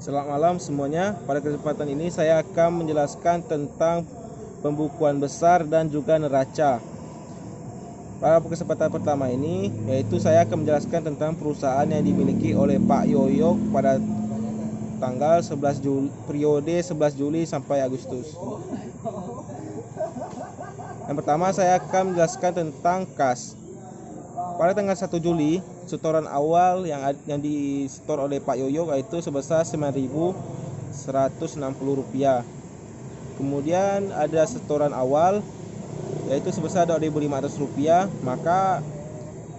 Selamat malam semuanya. Pada kesempatan ini saya akan menjelaskan tentang pembukuan besar dan juga neraca. Pada kesempatan pertama ini, yaitu saya akan menjelaskan tentang perusahaan yang dimiliki oleh Pak Yoyo pada tanggal 11 Juli, periode 11 Juli sampai Agustus. Yang pertama saya akan menjelaskan tentang kas. Pada tanggal 1 Juli, setoran awal yang disetor oleh Pak Yoyo yaitu sebesar Rp9.160. Kemudian ada setoran awal yaitu sebesar Rp2.500, maka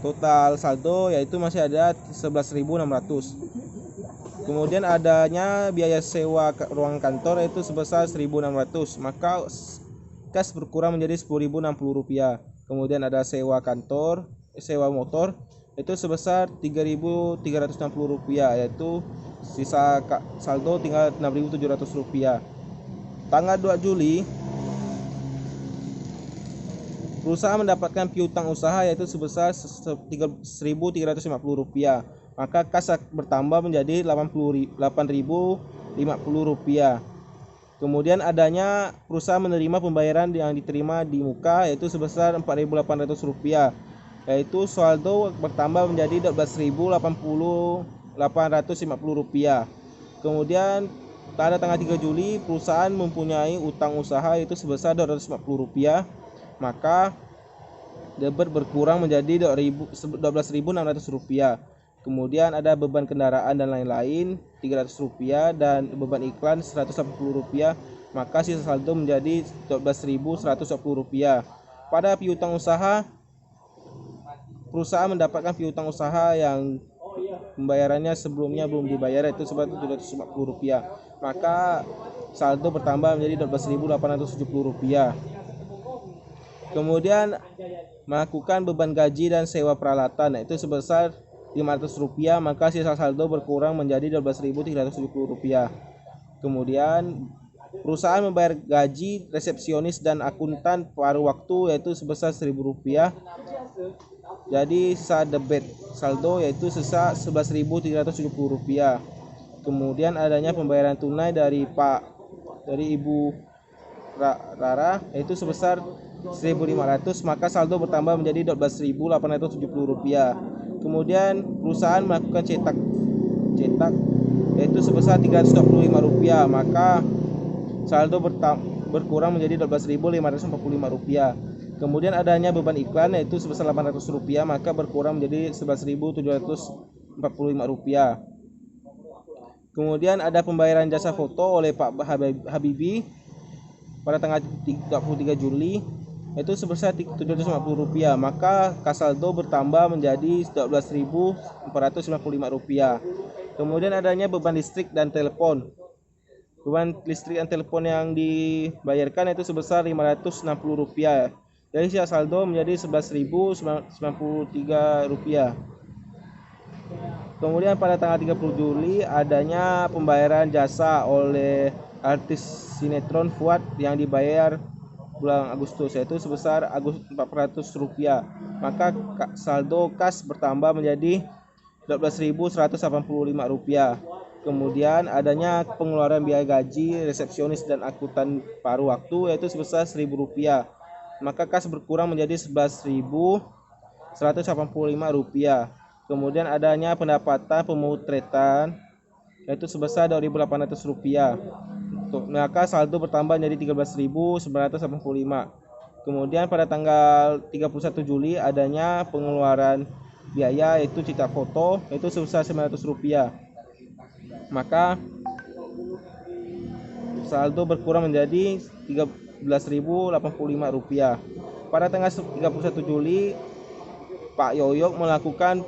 total saldo yaitu masih ada 11.600. Kemudian adanya biaya sewa ruang kantor yaitu sebesar 1.600, maka kas berkurang menjadi Rp10.060. Kemudian ada sewa motor itu sebesar Rp3.360, yaitu sisa saldo tinggal Rp6.700. Tanggal 2 Juli perusahaan mendapatkan piutang usaha yaitu sebesar Rp1.350, maka kas bertambah menjadi Rp8.050. Kemudian adanya perusahaan menerima pembayaran yang diterima di muka yaitu sebesar Rp4.800, yaitu saldo bertambah menjadi Rp12.850. Kemudian pada tanggal 3 Juli perusahaan mempunyai utang usaha yaitu sebesar Rp250, maka debit berkurang menjadi Rp12.600. Kemudian ada beban kendaraan dan lain-lain Rp300 dan beban iklan Rp180, maka sisa saldo menjadi Rp12.120. Pada piutang usaha, perusahaan mendapatkan piutang usaha yang pembayarannya sebelumnya belum dibayar yaitu sebesar Rp750, maka saldo bertambah menjadi Rp12.870. Kemudian melakukan beban gaji dan sewa peralatan yaitu sebesar Rp500, maka sisa saldo berkurang menjadi Rp12.370. Kemudian perusahaan membayar gaji resepsionis dan akuntan paruh waktu yaitu sebesar Rp1.000. Jadi sisa debit saldo yaitu sisa Rp11.370. Kemudian adanya pembayaran tunai dari Ibu Rara yaitu sebesar Rp1.500, maka saldo bertambah menjadi Rp12.870. Kemudian perusahaan melakukan cetak yaitu sebesar Rp325, maka saldo berkurang menjadi Rp12.545. Kemudian adanya beban iklan yaitu sebesar Rp800, maka berkurang menjadi Rp11.745. Kemudian ada pembayaran jasa foto oleh Pak Habibie pada tanggal 23 Juli itu sebesar Rp750, maka kas saldo bertambah menjadi Rp12.455. Kemudian adanya beban listrik dan telepon. Beban listrik dan telepon yang dibayarkan itu sebesar Rp560. Jadi sisa saldo menjadi Rp11.093. Kemudian pada tanggal 30 Juli adanya pembayaran jasa oleh artis sinetron Fuad yang dibayar bulan Agustus yaitu sebesar Rp400, maka saldo kas bertambah menjadi Rp12.185. Kemudian adanya pengeluaran biaya gaji resepsionis dan akuntan paruh waktu yaitu sebesar Rp1.000, maka kas berkurang menjadi Rp11.185. Kemudian adanya pendapatan pemotretan yaitu sebesar Rp2.800, maka saldo bertambah menjadi Rp13.985. Kemudian pada tanggal 31 Juli adanya pengeluaran biaya yaitu cetak foto yaitu sebesar Rp900, maka saldo berkurang menjadi Rp13.085. Pada tanggal 31 Juli Pak Yoyo melakukan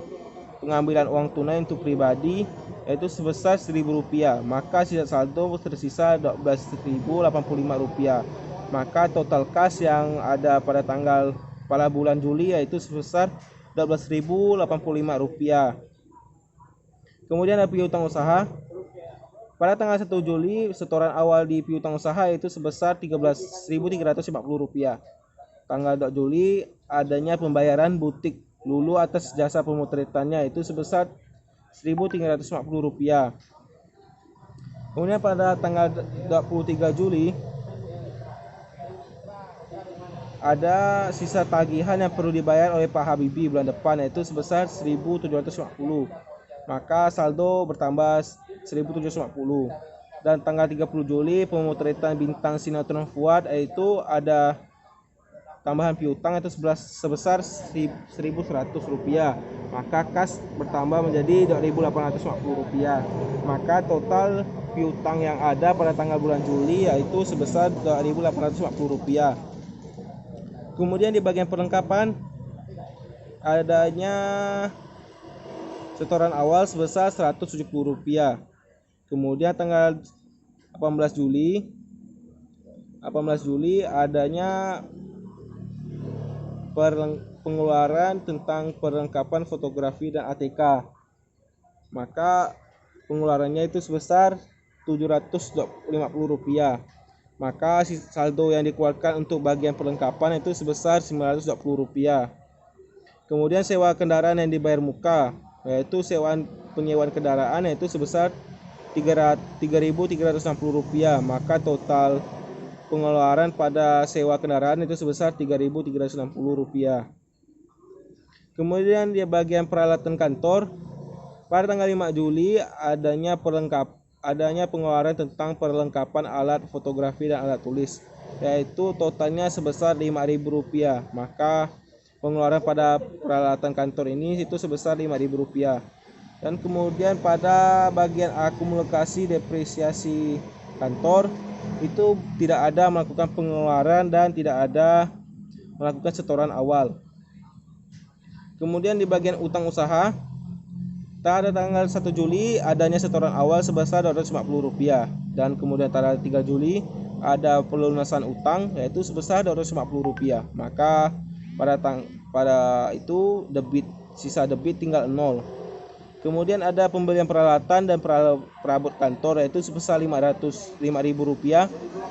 pengambilan uang tunai untuk pribadi yaitu sebesar Rp1.000, maka sisa saldo tersisa Rp12.085, maka total kas yang ada pada bulan Juli yaitu sebesar Rp12.085. Kemudian ada piutang usaha. Pada tanggal 1 Juli setoran awal di piutang usaha yaitu sebesar Rp13.350. Tanggal 2 Juli adanya pembayaran butik Lulu atas jasa pemotretannya itu sebesar Rp1.350. Kemudian pada tanggal 23 Juli ada sisa tagihan yang perlu dibayar oleh Pak Habibie bulan depan, yaitu sebesar 1.750. Maka saldo bertambah 1.750. Dan tanggal 30 Juli pemotretan bintang sinetron Fuad, yaitu ada tambahan piutang itu sebesar Rp1.100. Maka kas bertambah menjadi Rp2.850. Maka total piutang yang ada pada tanggal bulan Juli yaitu sebesar Rp2.850. Kemudian di bagian perlengkapan adanya setoran awal sebesar Rp170. Kemudian tanggal 18 Juli adanya pengeluaran tentang perlengkapan fotografi dan ATK. Maka pengeluarannya itu sebesar Rp750. Maka saldo yang dikeluarkan untuk bagian perlengkapan itu sebesar Rp920. Kemudian sewa kendaraan yang dibayar muka, yaitu penyewaan kendaraan yaitu sebesar Rp3.360. Maka total pengeluaran pada sewa kendaraan itu sebesar Rp3.360. Kemudian di bagian peralatan kantor, pada tanggal 5 Juli adanya pengeluaran tentang perlengkapan alat fotografi dan alat tulis, yaitu totalnya sebesar Rp5.000. Maka pengeluaran pada peralatan kantor ini itu sebesar Rp5.000. Dan kemudian pada bagian akumulasi depresiasi kantor itu tidak ada melakukan pengeluaran dan tidak ada melakukan setoran awal. Kemudian di bagian utang usaha, pada tanggal 1 Juli adanya setoran awal sebesar Rp250. Dan kemudian tanggal 3 Juli ada pelunasan utang yaitu sebesar Rp250. Maka pada itu sisa debit tinggal 0. Kemudian ada pembelian peralatan dan perabot kantor yaitu sebesar Rp5.000.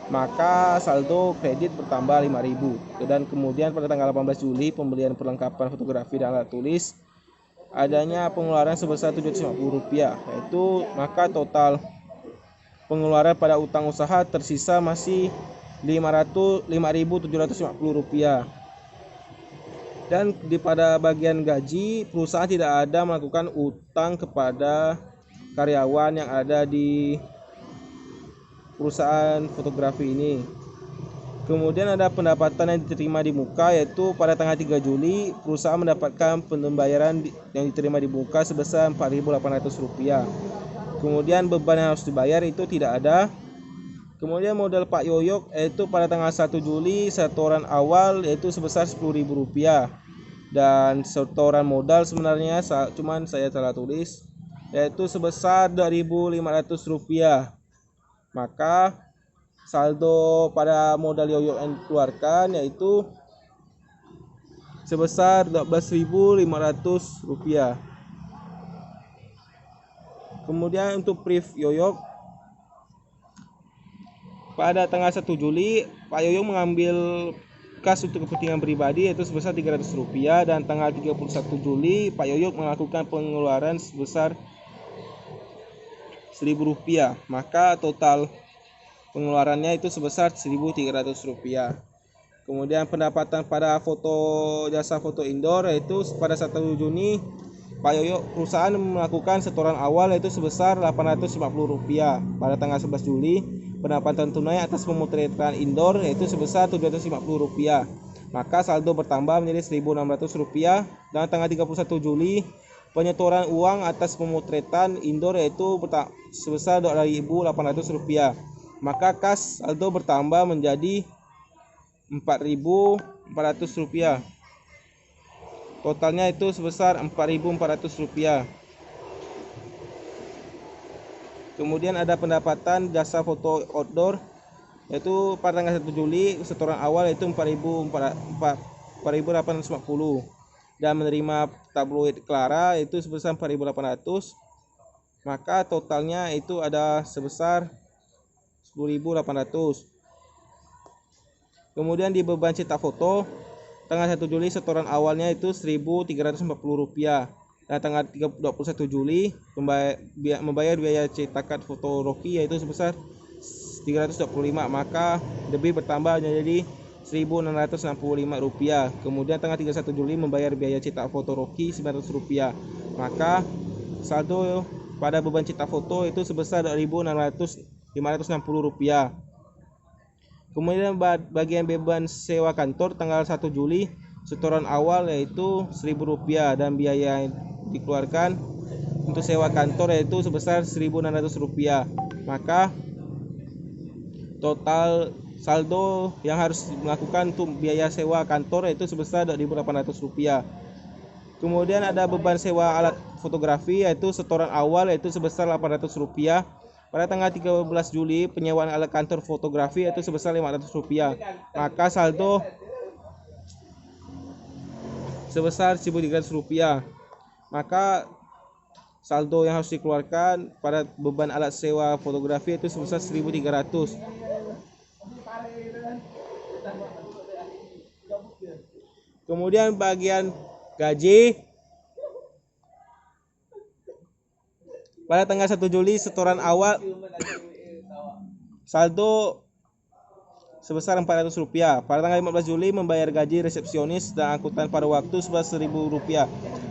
Maka saldo kredit bertambah Rp5.000. Dan kemudian pada tanggal 18 Juli pembelian perlengkapan fotografi dan alat tulis adanya pengeluaran sebesar Rp750. Yaitu maka total pengeluaran pada utang usaha tersisa masih Rp5.750. Dan pada bagian gaji, perusahaan tidak ada melakukan utang kepada karyawan yang ada di perusahaan fotografi ini. Kemudian ada pendapatan yang diterima di muka, yaitu pada tanggal 3 Juli perusahaan mendapatkan pembayaran yang diterima di muka sebesar Rp4.800. Kemudian beban yang harus dibayar itu tidak ada. Kemudian modal Pak Yoyok yaitu pada tanggal 1 Juli setoran awal yaitu sebesar Rp10.000. Dan setoran modal sebenarnya cuman saya salah tulis yaitu sebesar Rp2.500. Maka saldo pada modal Yoyok yang dikeluarkan yaitu sebesar Rp12.500. Kemudian untuk brief Yoyok, pada tanggal 1 Juli, Pak Yoyok mengambil kas untuk kepentingan pribadi yaitu sebesar Rp300. Dan tanggal 31 Juli, Pak Yoyok melakukan pengeluaran sebesar Rp1.000. Maka total pengeluarannya itu sebesar Rp1.300. Kemudian pendapatan pada jasa foto indoor yaitu pada 1 Juni, Pak Yoyok perusahaan melakukan setoran awal yaitu sebesar Rp850. Pada tanggal 11 Juli, pendapatan tunai atas pemotretan indoor yaitu sebesar Rp750. Maka saldo bertambah menjadi Rp1.600. Dan tanggal 31 Juli penyetoran uang atas pemotretan indoor yaitu sebesar Rp2.800. Maka kas saldo bertambah menjadi Rp4.400. Totalnya itu sebesar Rp4.400. Kemudian ada pendapatan jasa foto outdoor yaitu pada tanggal 1 Juli setoran awal yaitu Rp4.850. Dan menerima tabloid Clara itu sebesar Rp4.800. Maka totalnya itu ada sebesar Rp10.800. Kemudian di beban cetak foto tanggal 1 Juli setoran awalnya itu Rp1.340. Dan tanggal 21 Juli membayar biaya cetakan foto Rocky yaitu sebesar 325, maka debit bertambah menjadi Rp1.665. Kemudian tanggal 31 Juli membayar biaya cetak foto Rocky Rp900, maka saldo pada beban cetak foto itu sebesar Rp560. Kemudian bagian beban sewa kantor tanggal 1 Juli setoran awal yaitu Rp1.000 dan biaya yang dikeluarkan untuk sewa kantor yaitu sebesar Rp1.600. Maka total saldo yang harus melakukan untuk biaya sewa kantor yaitu sebesar Rp2.800. Kemudian ada beban sewa alat fotografi yaitu setoran awal yaitu sebesar Rp800. Pada tanggal 13 Juli penyewaan alat kantor fotografi yaitu sebesar Rp500. Maka saldo sebesar Rp1.300. Maka saldo yang harus dikeluarkan pada beban alat sewa fotografi itu sebesar Rp1.300. Kemudian bagian gaji pada tanggal 1 Juli setoran awal saldo sebesar Rp400. Pada tanggal 15 Juli membayar gaji resepsionis dan angkutan pada waktu sebesar Rp1.000.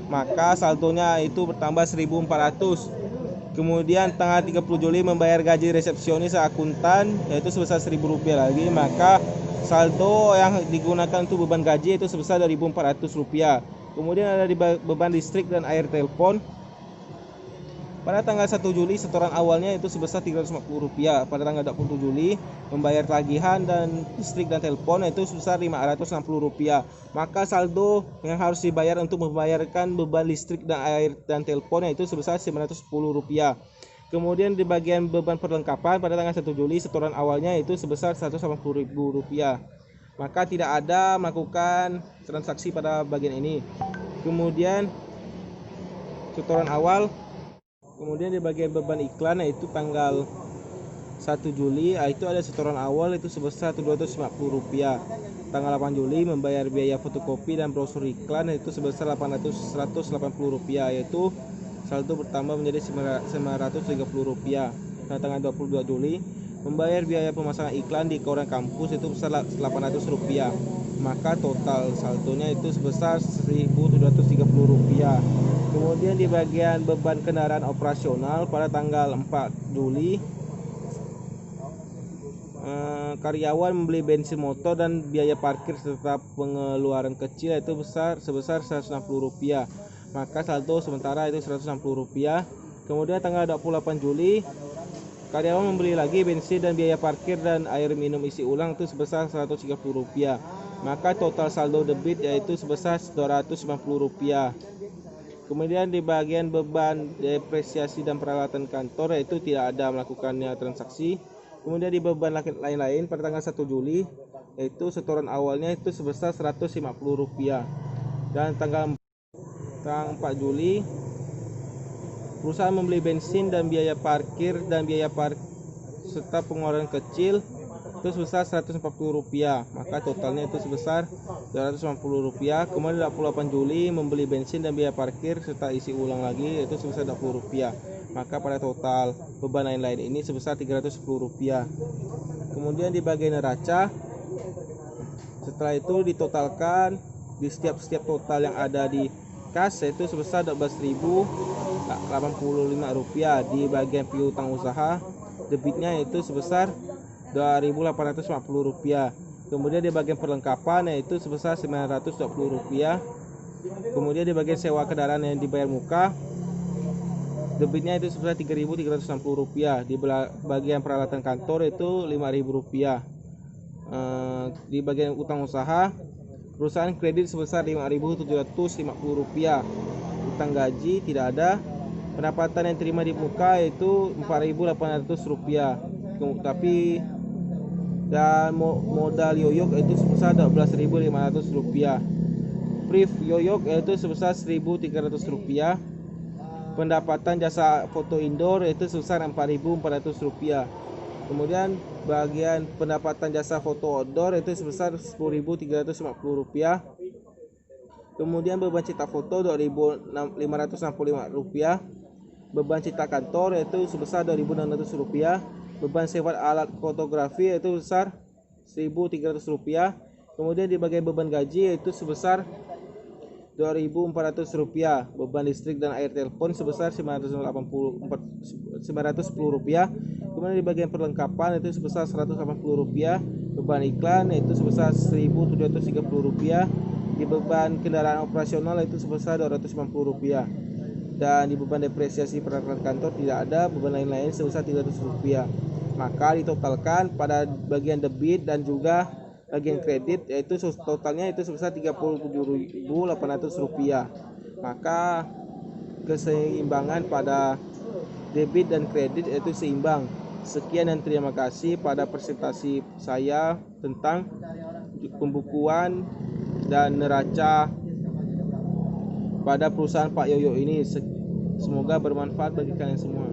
Maka saldonya itu bertambah Rp1.400. Kemudian tanggal 30 Juli membayar gaji resepsionis dan akuntan yaitu sebesar Rp1.000 lagi. Maka saldo yang digunakan untuk beban gaji itu sebesar Rp1.400. Kemudian ada di beban listrik dan air telepon. Pada tanggal 1 Juli setoran awalnya itu sebesar Rp350. Pada tanggal 27 Juli membayar tagihan dan listrik dan telepon itu sebesar Rp560. Maka saldo yang harus dibayar untuk membayarkan beban listrik dan air dan telepon itu sebesar Rp910. Kemudian di bagian beban perlengkapan pada tanggal 1 Juli setoran awalnya itu sebesar Rp180.000. Maka tidak ada melakukan transaksi pada bagian ini. Kemudian setoran awal. Kemudian di bagian beban iklan yaitu tanggal 1 Juli itu ada setoran awal itu sebesar Rp250. Tanggal 8 Juli membayar biaya fotokopi dan brosur iklan yaitu sebesar Rp180 yaitu saldo bertambah menjadi Rp930. Dan tanggal 22 Juli membayar biaya pemasangan iklan di koran kampus itu sebesar Rp800. Maka total saldonya itu sebesar Rp1.730. Kemudian di bagian beban kendaraan operasional pada tanggal 4 Juli karyawan membeli bensin motor dan biaya parkir serta pengeluaran kecil itu sebesar Rp160. Maka saldo sementara itu Rp160. Kemudian tanggal 28 Juli karyawan membeli lagi bensin dan biaya parkir dan air minum isi ulang itu sebesar Rp130. Maka total saldo debit yaitu sebesar Rp250. Kemudian di bagian beban depresiasi dan peralatan kantor yaitu tidak ada melakukannya transaksi. Kemudian di beban lain-lain pada tanggal 1 Juli yaitu setoran awalnya itu sebesar Rp150. Dan tanggal 4 Juli perusahaan membeli bensin dan biaya parkir serta pengeluaran kecil itu sebesar Rp140. Maka totalnya itu sebesar Rp250. Kemudian 28 Juli membeli bensin dan biaya parkir serta isi ulang lagi itu sebesar Rp20. Maka pada total beban lain-lain ini sebesar Rp310. Kemudian di bagian neraca setelah itu ditotalkan di setiap total yang ada di kas yaitu sebesar Rp12.085. Di bagian piutang usaha debitnya itu sebesar Rp2.850. Kemudian di bagian perlengkapan yaitu sebesar Rp920. Kemudian di bagian sewa kendaraan yang dibayar muka debitnya itu sebesar Rp3.360. Di bagian peralatan kantor itu Rp5.000. Di bagian utang usaha perusahaan kredit sebesar Rp5.750. Utang gaji tidak ada. Pendapatan yang terima di muka itu Rp4.800. Tapi dan modal yoyok itu sebesar Rp12.500. Brief yoyok yaitu sebesar Rp1.300. Pendapatan jasa foto indoor itu sebesar Rp4.400. Kemudian bagian pendapatan jasa foto outdoor itu sebesar Rp10.350. Kemudian beban cetak foto Rp2.565. Beban cetak kantor yaitu sebesar Rp2.600. Beban sewa alat fotografi yaitu sebesar Rp1.300. Kemudian di bagian beban gaji yaitu sebesar Rp2.400. Beban listrik dan air telepon sebesar Rp910. Kemudian di bagian perlengkapan itu sebesar Rp180. Beban iklan yaitu sebesar Rp1.730. Di beban kendaraan operasional itu sebesar Rp250. Dan di beban depresiasi peralatan kantor tidak ada beban lain-lain sebesar Rp300. Maka ditotalkan pada bagian debit dan juga bagian kredit yaitu totalnya itu sebesar Rp37.800. Maka keseimbangan pada debit dan kredit yaitu seimbang. Sekian dan terima kasih pada presentasi saya tentang pembukuan dan neraca pada perusahaan Pak Yoyo ini. Semoga bermanfaat bagi kalian semua.